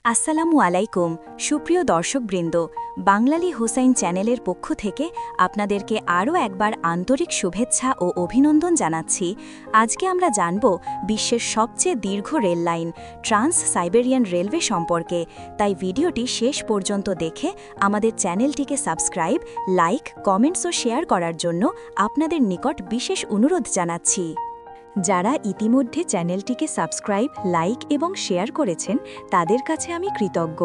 আসসালামু আলাইকুম সুপ্রিয় দর্শকবৃন্দ, বাংলালি হোসাইন চ্যানেলের পক্ষ থেকে আপনাদেরকে আরও একবার আন্তরিক শুভেচ্ছা ও অভিনন্দন জানাচ্ছি। আজকে আমরা জানব বিশ্বের সবচেয়ে দীর্ঘ rail line trans Siberian railway সম্পর্কে। তাই ভিডিওটি শেষ পর্যন্ত দেখে আমাদের চ্যানেলটিকে সাবস্ক্রাইব, লাইক, কমেন্টস ও শেয়ার করার জন্য আপনাদের নিকট বিশেষ অনুরোধ জানাচ্ছি। যারা ইতিমধ্যে চ্যানেলটিকে সাবস্ক্রাইব, লাইক এবং শেয়ার করেছেন তাদের কাছে আমি কৃতজ্ঞ,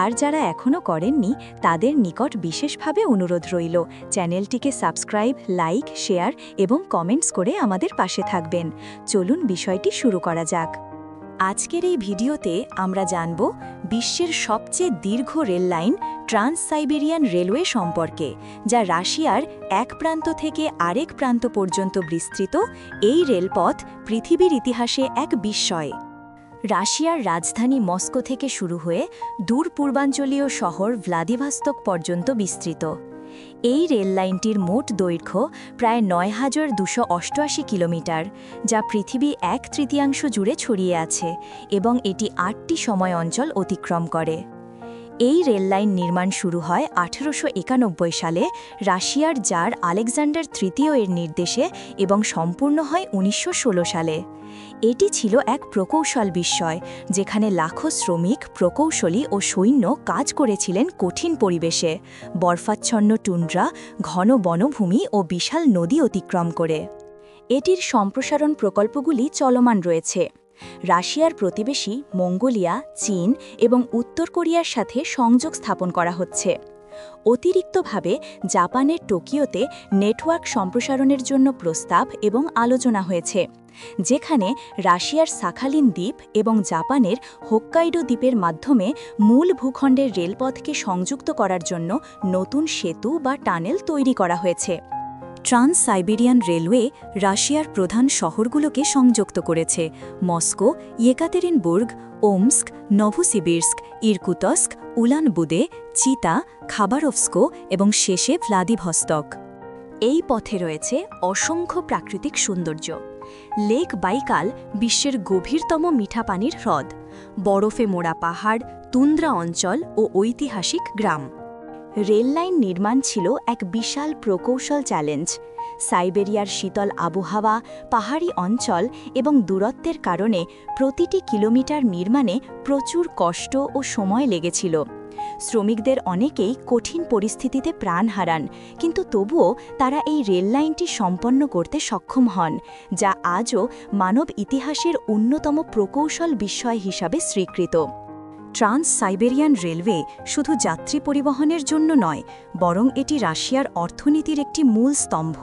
আর যারা এখনও করেননি তাদের নিকট বিশেষভাবে অনুরোধ রইল চ্যানেলটিকে সাবস্ক্রাইব, লাইক, শেয়ার এবং কমেন্টস করে আমাদের পাশে থাকবেন। চলুন বিষয়টি শুরু করা যাক। আজকের এই ভিডিওতে আমরা জানব বিশ্বের সবচেয়ে দীর্ঘ rail line trans Siberian railway সম্পর্কে, যা রাশিয়ার এক প্রান্ত থেকে আরেক প্রান্ত পর্যন্ত বিস্তৃত। এই রেলপথ পৃথিবীর ইতিহাসে এক বিস্ময়। রাশিয়ার রাজধানী মস্কো থেকে শুরু হয়ে দূর পূর্বাঞ্চলীয় শহর ভ্লাদিভস্তক পর্যন্ত বিস্তৃত। এই রেল লাইনটির মোট দৈর্ঘ্য প্রায় ৯,২৮৮ কিলোমিটার, যা পৃথিবী ১/৩ জুড়ে ছড়িয়ে আছে এবং এটি ৮টি সময় অঞ্চল অতিক্রম করে। এই রেল লাইন নির্মাণ শুরু হয় ১৮৯১ সালে রাশিয়ার জার আলেকজান্ডার তৃতীয় এর নির্দেশে এবং সম্পূর্ণ হয় ১৯১৬ সালে। এটি ছিল এক প্রকৌশল বিস্ময়, যেখানে লাখো শ্রমিক, প্রকৌশলী ও সৈন্য কাজ করেছিলেন কঠিন পরিবেশে, বরফাচ্ছন্ন টুন্ড্রা, ঘন বনভূমি ও বিশাল নদী অতিক্রম করে। এটির সম্প্রসারণ প্রকল্পগুলি চলমান রয়েছে। রাশিয়ার প্রতিবেশী মঙ্গোলিয়া, চীন এবং উত্তর কোরিয়ার সাথে সংযোগ স্থাপন করা হচ্ছে। অতিরিক্তভাবে জাপানের টোকিওতে নেটওয়ার্ক সম্প্রসারণের জন্য প্রস্তাব এবং আলোচনা হয়েছে, যেখানে রাশিয়ার সাখালিন দ্বীপ এবং জাপানের হোক্কাইডো দ্বীপের মাধ্যমে মূল ভূখণ্ডের রেলপথকে সংযুক্ত করার জন্য নতুন সেতু বা টানেল তৈরি করা হয়েছে। ট্রান্স সাইবেরিয়ান রেলওয়ে রাশিয়ার প্রধান শহরগুলোকে সংযুক্ত করেছে: মস্কো, ইয়েকাতেরিনবুর্গ, ওমস্ক, নভোসিবির্স্ক, ইরকুতস্ক, উলান বুদে, চিতা, খাবারোভস্কো এবং শেষে ভ্লাদিভস্তক। এই পথে রয়েছে অসংখ্য প্রাকৃতিক সৌন্দর্য। লেক বাইকাল বিশ্বের গভীরতম মিঠা পানির হ্রদ, বরফে মোড়া পাহাড়, তুন্দ্রা অঞ্চল ও ঐতিহাসিক গ্রাম। রেল লাইন নির্মাণ ছিল এক বিশাল প্রকৌশল চ্যালেঞ্জ। সাইবেরিয়ার শীতল আবহাওয়া, পাহাড়ি অঞ্চল এবং দূরত্বের কারণে প্রতিটি কিলোমিটার নির্মাণে প্রচুর কষ্ট ও সময় লেগেছিল। শ্রমিকদের অনেকেই কঠিন পরিস্থিতিতে প্রাণ হারান, কিন্তু তবুও তারা এই রেল লাইনটি সম্পন্ন করতে সক্ষম হন, যা আজও মানব ইতিহাসের অন্যতম প্রকৌশল বিস্ময় হিসাবে স্বীকৃত। ট্রান্স সাইবেরিয়ান রেলওয়ে শুধু যাত্রী পরিবহনের জন্য নয়, বরং এটি রাশিয়ার অর্থনীতির একটি মূল স্তম্ভ।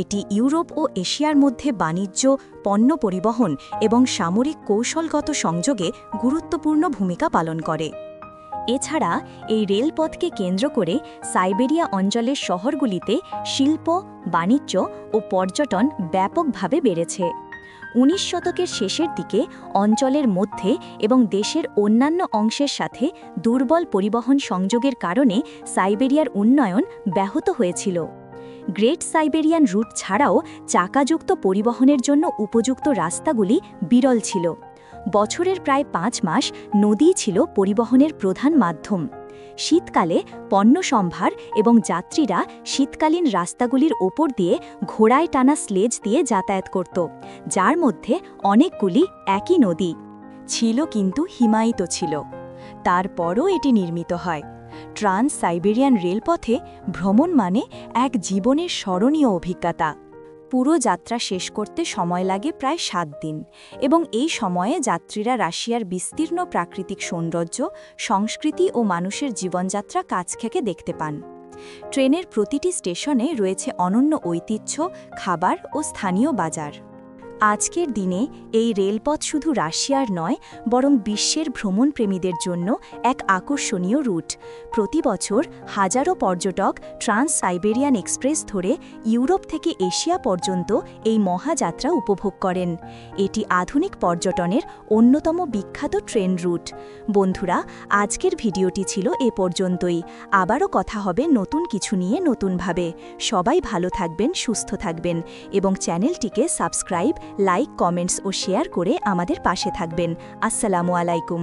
এটি ইউরোপ ও এশিয়ার মধ্যে বাণিজ্য, পণ্য পরিবহন এবং সামরিক কৌশলগত সংযোগে গুরুত্বপূর্ণ ভূমিকা পালন করে। এছাড়া এই রেলপথকে কেন্দ্র করে সাইবেরিয়া অঞ্চলের শহরগুলিতে শিল্প, বাণিজ্য ও পর্যটন ব্যাপকভাবে বেড়েছে। ১৯ শতকের শেষের দিকে অঞ্চলের মধ্যে এবং দেশের অন্যান্য অংশের সাথে দুর্বল পরিবহন সংযোগের কারণে সাইবেরিয়ার উন্নয়ন ব্যাহত হয়েছিল। গ্রেট সাইবেরিয়ান রুট ছাড়াও চাকাযুক্ত পরিবহনের জন্য উপযুক্ত রাস্তাগুলি বিরল ছিল। বছরের প্রায় ৫ মাস নদীই ছিল পরিবহনের প্রধান মাধ্যম। শীতকালে পণ্য সম্ভার এবং যাত্রীরা শীতকালীন রাস্তাগুলির ওপর দিয়ে ঘোড়ায় টানা স্লেজ দিয়ে যাতায়াত করত, যার মধ্যে অনেকগুলি একই নদী ছিল কিন্তু হিমায়িত ছিল। তারপরও এটি নির্মিত হয়। ট্রান্স সাইবেরিয়ান রেলপথে ভ্রমণ মানে এক জীবনের স্মরণীয় অভিজ্ঞতা। পুরো যাত্রা শেষ করতে সময় লাগে প্রায় ৭ দিন, এবং এই সময়ে যাত্রীরা রাশিয়ার বিস্তীর্ণ প্রাকৃতিক সৌন্দর্য, সংস্কৃতি ও মানুষের জীবনযাত্রা কাছ থেকে দেখতে পান। ট্রেনের প্রতিটি স্টেশনে রয়েছে অনন্য ঐতিহ্য, খাবার ও স্থানীয় বাজার। আজকের দিনে এই রেলপথ শুধু রাশিয়ার নয়, বরং বিশ্বের ভ্রমণপ্রেমীদের জন্য এক আকর্ষণীয় রুট। প্রতি বছর হাজারো পর্যটক ট্রান্স সাইবেরিয়ান এক্সপ্রেস ধরে ইউরোপ থেকে এশিয়া পর্যন্ত এই মহাযাত্রা উপভোগ করেন। এটি আধুনিক পর্যটনের অন্যতম বিখ্যাত ট্রেন রুট। বন্ধুরা, আজকের ভিডিওটি ছিল এ পর্যন্তই। আবারও কথা হবে নতুন কিছু নিয়ে নতুনভাবে। সবাই ভালো থাকবেন, সুস্থ থাকবেন এবং চ্যানেলটিকে সাবস্ক্রাইব, লাইক, কমেন্টস ও শেয়ার করে আমাদের পাশে থাকবেন। আসসালামু আলাইকুম।